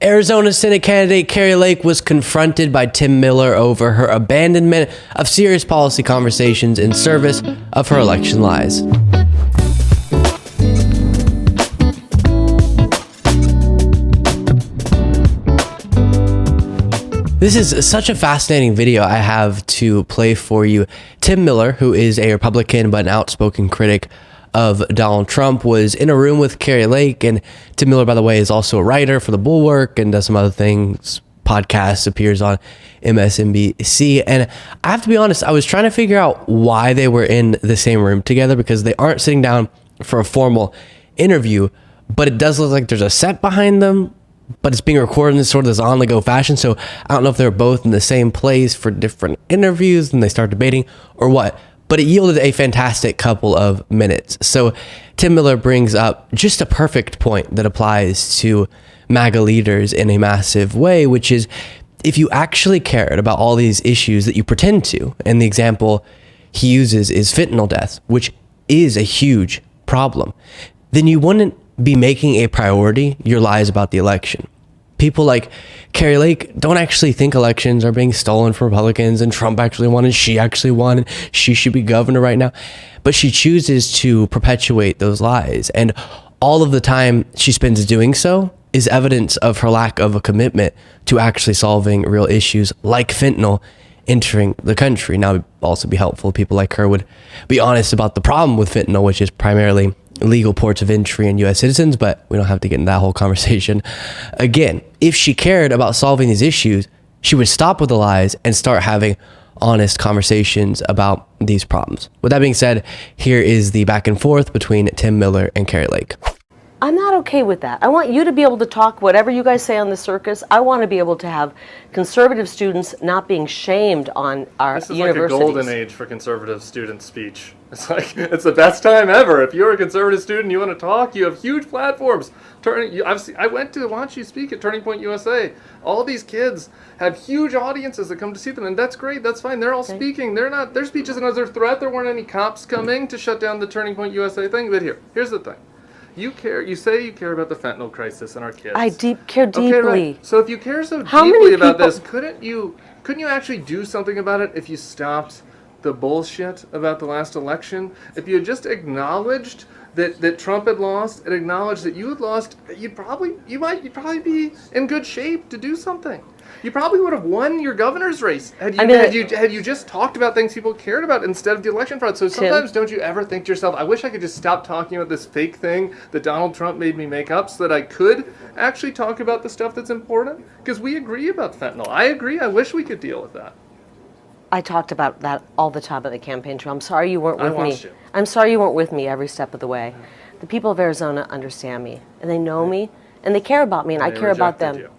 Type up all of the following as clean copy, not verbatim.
Arizona Senate candidate Kari Lake was confronted by Tim Miller over her abandonment of serious policy conversations in service of her election lies. This is such a fascinating video I have to play for you. Tim Miller, who is a Republican but an outspoken critic of Donald Trump, was in a room with Kari Lake. And Tim Miller, by the way, is also a writer for The Bulwark and does some other things, podcasts, appears on MSNBC. And I have to be honest, I was trying to figure out why they were in the same room together, because they aren't sitting down for a formal interview, but it does look like there's a set behind them, but it's being recorded in sort of this on-the-go fashion. So I don't know if they're both in the same place for different interviews and they start debating or what, but it yielded a fantastic couple of minutes. So Tim Miller brings up just a perfect point that applies to MAGA leaders in a massive way, which is if you actually cared about all these issues that you pretend to, and the example he uses is fentanyl deaths, which is a huge problem, then you wouldn't be making a priority your lies about the election. People like Kari Lake don't actually think elections are being stolen from Republicans and Trump actually won and she actually won and she should be governor right now. But she chooses to perpetuate those lies. And all of the time she spends doing so is evidence of her lack of a commitment to actually solving real issues like fentanyl entering the country. Now, it would also be helpful if people like her would be honest about the problem with fentanyl, which is primarily illegal ports of entry and U.S. citizens, but we don't have to get into that whole conversation. Again, if she cared about solving these issues, she would stop with the lies and start having honest conversations about these problems. With that being said, here is the back and forth between Tim Miller and Kari Lake. I'm not okay with that. I want you to be able to talk whatever you guys say on the circus. I want to be able to have conservative students not being shamed on our universities. This is like a golden age for conservative student speech. It's like, it's the best time ever. If you're a conservative student, you want to talk, you have huge platforms. I went to watch you speak at Turning Point USA. All these kids have huge audiences that come to see them, and that's great, that's fine. They're all speaking. Their speech isn't under threat. There weren't any cops coming to shut down the Turning Point USA thing. But here's the thing. You say you care about the fentanyl crisis and our kids. I care deeply. Okay, right. So if you care so deeply about this, couldn't you actually do something about it if you stopped the bullshit about the last election? If you had just acknowledged that Trump had lost and acknowledged that you had lost, you'd probably be in good shape to do something. You probably would have won your governor's race had you just talked about things people cared about instead of the election fraud. So sometimes don't you ever think to yourself, I wish I could just stop talking about this fake thing that Donald Trump made me make up so that I could actually talk about the stuff that's important? Because we agree about fentanyl. I agree. I wish we could deal with that. I talked about that all the time at the campaign trail. I'm sorry you weren't with me. I watched you. I'm sorry you weren't with me every step of the way. The people of Arizona understand me, and they know me, and they care about me, and I care about them. You.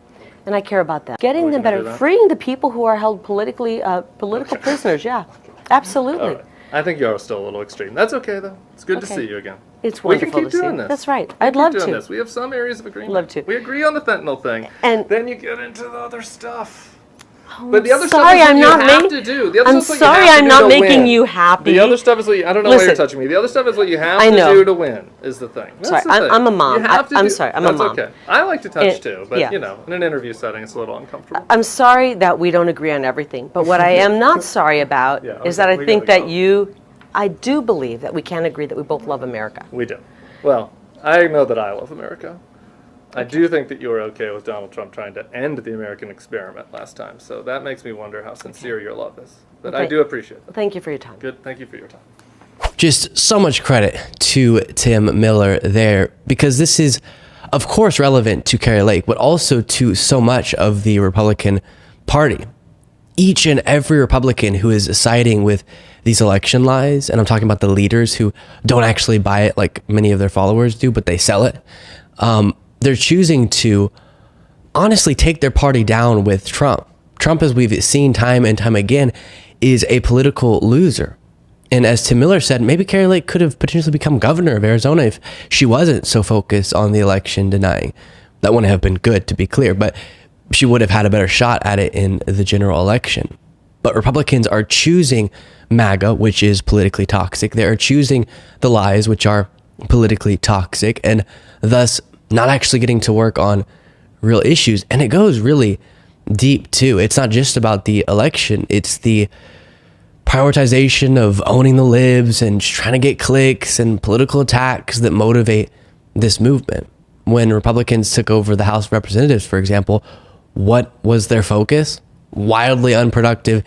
And I care about them. Getting them better, freeing the people who are held political prisoners. Yeah, absolutely. All right. I think you're still a little extreme. That's okay, though. It's good to see you again. It's wonderful we can keep to doing see. this. That's right. I'd love to. We have some areas of agreement. Love to. We agree on the fentanyl thing, and then you get into the other stuff. Oh, but the other sorry, stuff is I'm what not you have to do. The other I'm stuff's sorry, what you have I'm to not do to making win. you happy. The other stuff is what I don't know why you're touching me. The other stuff is what you have to do to win. Is the thing. That's sorry, the thing. I'm a mom. I'm sorry, I'm a mom. That's okay. I like to touch too, but in an interview setting, it's a little uncomfortable. I'm sorry that we don't agree on everything, but what I am not sorry about is that I think that I do believe that we can agree that we both love America. We do. Well, I know that I love America. I do think that you were okay with Donald Trump trying to end the American experiment last time, so that makes me wonder how sincere your love is. But I do appreciate it. Thank you for your time. Good. Thank you for your time. Just so much credit to Tim Miller there, because this is, of course, relevant to Kari Lake, but also to so much of the Republican Party. Each and every Republican who is siding with these election lies, and I'm talking about the leaders who don't actually buy it like many of their followers do, but they sell it. They're choosing to honestly take their party down with Trump. Trump, as we've seen time and time again, is a political loser. And as Tim Miller said, maybe Kari Lake could have potentially become governor of Arizona if she wasn't so focused on the election denying. That wouldn't have been good, to be clear, but she would have had a better shot at it in the general election. But Republicans are choosing MAGA, which is politically toxic. They are choosing the lies, which are politically toxic, and thus not actually getting to work on real issues. And it goes really deep too. It's not just about the election. It's the prioritization of owning the libs and just trying to get clicks and political attacks that motivate this movement. When Republicans took over the House of Representatives, for example, what was their focus? Wildly unproductive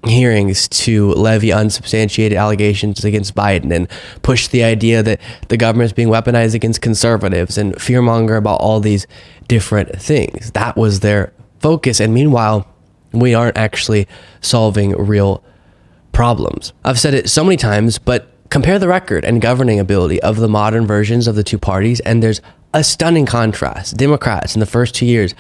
hearings to levy unsubstantiated allegations against Biden and push the idea that the government is being weaponized against conservatives and fearmonger about all these different things. That was their focus. And meanwhile, we aren't actually solving real problems. I've said it so many times, but compare the record and governing ability of the modern versions of the two parties, and there's a stunning contrast. Democrats in the first 2 years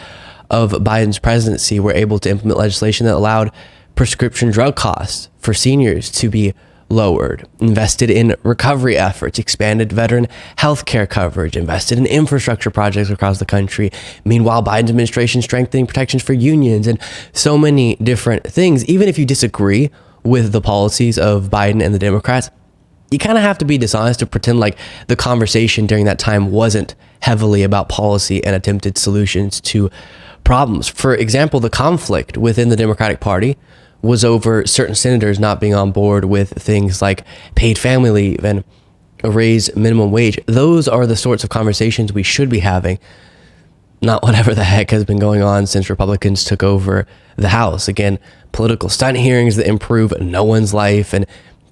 of Biden's presidency were able to implement legislation that allowed prescription drug costs for seniors to be lowered, invested in recovery efforts, expanded veteran health care coverage, invested in infrastructure projects across the country. Meanwhile, Biden's administration strengthening protections for unions and so many different things. Even if you disagree with the policies of Biden and the Democrats, you kind of have to be dishonest to pretend like the conversation during that time wasn't heavily about policy and attempted solutions to problems. For example, the conflict within the Democratic Party was over certain senators not being on board with things like paid family leave and a raised minimum wage. Those are the sorts of conversations we should be having, not whatever the heck has been going on since Republicans took over the House. Again, political stunt hearings that improve no one's life and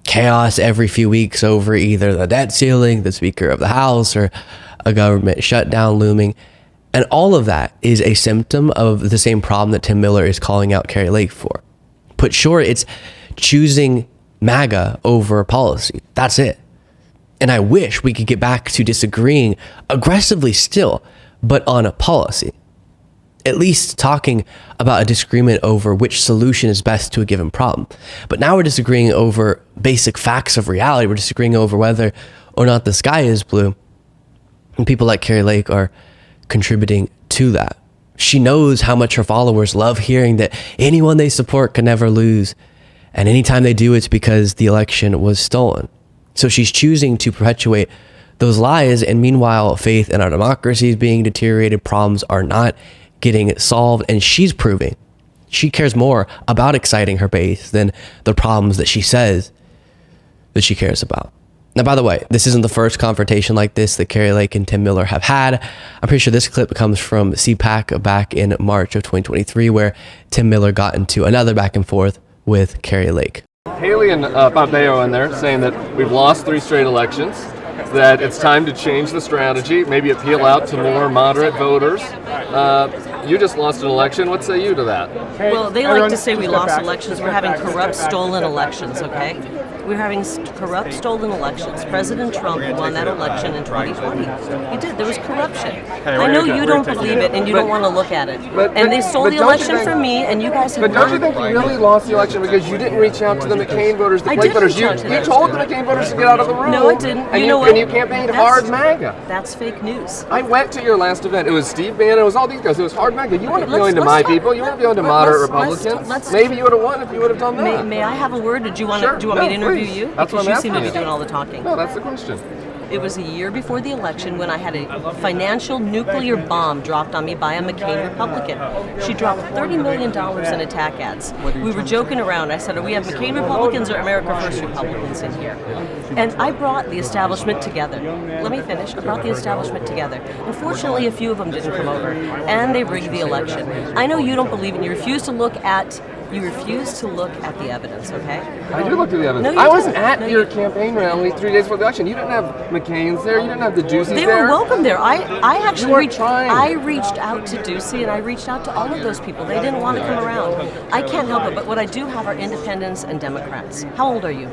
chaos every few weeks over either the debt ceiling, the Speaker of the House, or a government shutdown looming. And all of that is a symptom of the same problem that Tim Miller is calling out Kari Lake for. Put short, it's choosing MAGA over policy. That's it. And I wish we could get back to disagreeing aggressively still, but on a policy. At least talking about a disagreement over which solution is best to a given problem. But now we're disagreeing over basic facts of reality. We're disagreeing over whether or not the sky is blue. And people like Kari Lake are contributing to that. She knows how much her followers love hearing that anyone they support can never lose. And anytime they do, it's because the election was stolen. So she's choosing to perpetuate those lies. And meanwhile, faith in our democracy is being deteriorated. Problems are not getting solved. And she's proving she cares more about exciting her base than the problems that she says that she cares about. Now, by the way, this isn't the first confrontation like this that Kari Lake and Tim Miller have had. I'm pretty sure this clip comes from CPAC back in March of 2023, where Tim Miller got into another back and forth with Kari Lake. Haley and Pompeo in there saying that we've lost 3 straight elections, that it's time to change the strategy, maybe appeal out to more moderate voters. You just lost an election. What say you to that? Well, they like to say we lost elections. We're having corrupt, stolen elections, okay? We're having corrupt, stolen elections. President Trump won that election in 2020. He did. There was corruption. I know you don't believe it and you don't want to look at it. And they stole the election from me, and you guys have But don't you think you really lost the election because you didn't reach out to the McCain voters, the Flake voters? You told the McCain voters to get out of the room. No, I didn't. And you campaigned hard MAGA. That's fake news. I went to your last event. It was Steve Bannon. It was all these guys. It was hard MAGA. You weren't appealing to my people. You weren't appealing to moderate Republicans. Maybe you would have won if you would have done that. May I have a word? Do you want me to interview you? That's what I'm asking. You seem to be doing all the talking. No, that's the question. It was a year before the election when I had a financial nuclear bomb dropped on me by a McCain Republican. She dropped $30 million in attack ads. We were joking around. I said, we have McCain Republicans or America First Republicans in here? And I brought the establishment together. Let me finish. I brought the establishment together. Unfortunately, a few of them didn't come over, and they rigged the election. I know you don't believe it. You refuse to look at the evidence, okay? I do look at the evidence. No, I was at your campaign rally 3 days before the election. You didn't have McCain's there. You didn't have the Duceys there. They were welcome there. I actually reached out to Ducey, and I reached out to all of those people. They didn't want to come around. I can't help it, but what I do have are independents and Democrats. How old are you?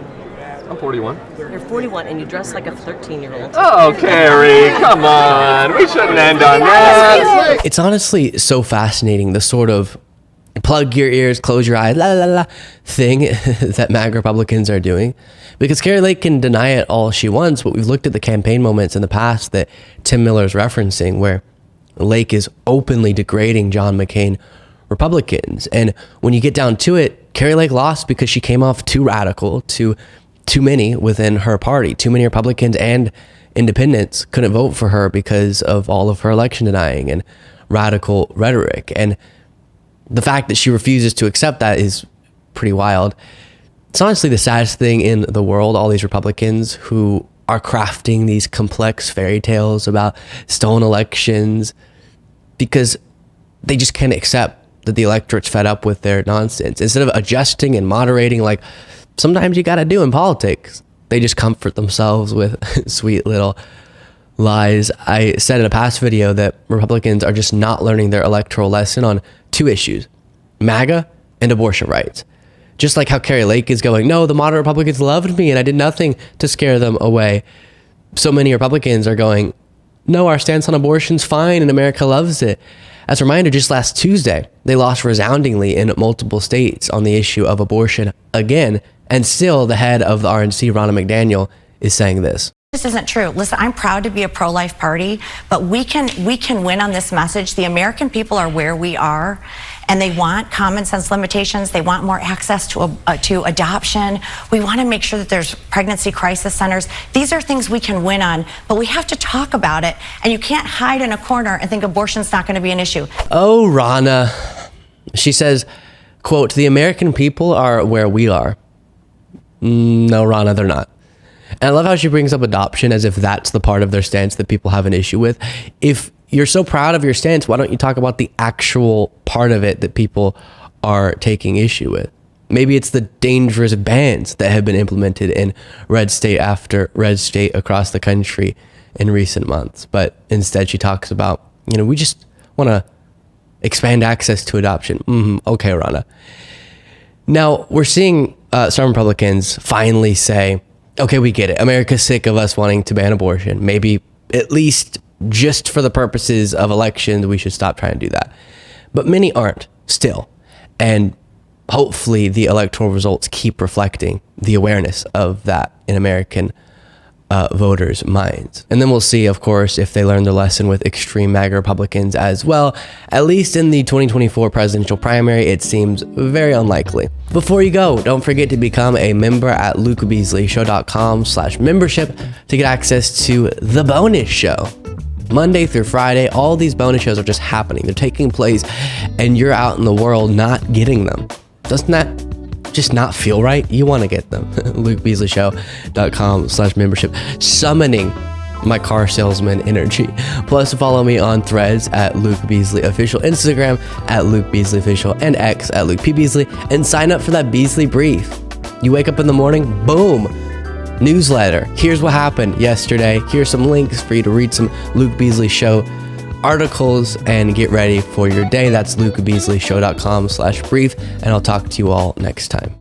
I'm 41. You're 41, and you dress like a 13-year-old. Oh, Kari, come on. We shouldn't end on that. It's honestly so fascinating, the sort of plug your ears, close your eyes, la la la thing that MAGA Republicans are doing. Because Kari Lake can deny it all she wants, but we've looked at the campaign moments in the past that Tim Miller's referencing, where Lake is openly degrading John McCain Republicans. And when you get down to it, Kari Lake lost because she came off too radical to too many within her party. Too many Republicans and independents couldn't vote for her because of all of her election denying and radical rhetoric. And the fact that she refuses to accept that is pretty wild. It's honestly the saddest thing in the world, all these Republicans who are crafting these complex fairy tales about stolen elections because they just can't accept that the electorate's fed up with their nonsense. Instead of adjusting and moderating like sometimes you got to do in politics, they just comfort themselves with sweet little lies. I said in a past video that Republicans are just not learning their electoral lesson on two issues, MAGA and abortion rights. Just like how Kari Lake is going, no, the moderate Republicans loved me and I did nothing to scare them away. So many Republicans are going, no, our stance on abortion's fine and America loves it. As a reminder, just last Tuesday, they lost resoundingly in multiple states on the issue of abortion again. And still the head of the RNC, Ronna McDaniel, is saying this. This isn't true. Listen, I'm proud to be a pro-life party, but we can win on this message. The American people are where we are, and they want common sense limitations. They want more access to adoption. We want to make sure that there's pregnancy crisis centers. These are things we can win on, but we have to talk about it, and you can't hide in a corner and think abortion's not going to be an issue. Oh, Ronna. She says, quote, the American people are where we are. No, Ronna, they're not. And I love how she brings up adoption as if that's the part of their stance that people have an issue with. If you're so proud of your stance, why don't you talk about the actual part of it that people are taking issue with? Maybe it's the dangerous bans that have been implemented in red state after red state across the country in recent months. But instead she talks about, we just want to expand access to adoption. Okay, Ronna. Now we're seeing some Republicans finally say, okay, we get it. America's sick of us wanting to ban abortion. Maybe at least just for the purposes of elections, we should stop trying to do that. But many aren't still. And hopefully the electoral results keep reflecting the awareness of that in American voters' minds. And then we'll see, of course, if they learn their lesson with extreme MAGA Republicans as well. At least in the 2024 presidential primary, it seems very unlikely. Before you go, don't forget to become a member at lukebeasleyshow.com/membership to get access to the bonus show. Monday through Friday, all these bonus shows are just happening. They're taking place and you're out in the world not getting them. Doesn't that just not feel right? You want to get them. lukebeasleyshow.com/membership, summoning my car salesman energy. Plus follow me on Threads at Luke Beasley Official, Instagram at Luke Beasley Official, and X at Luke P. Beasley, and sign up for that Beasley Brief. You wake up in the morning, boom, newsletter. Here's what happened yesterday. Here's some links for you to read some Luke Beasley Show articles and get ready for your day. That's lukebeasleyshow.com/brief, and I'll talk to you all next time.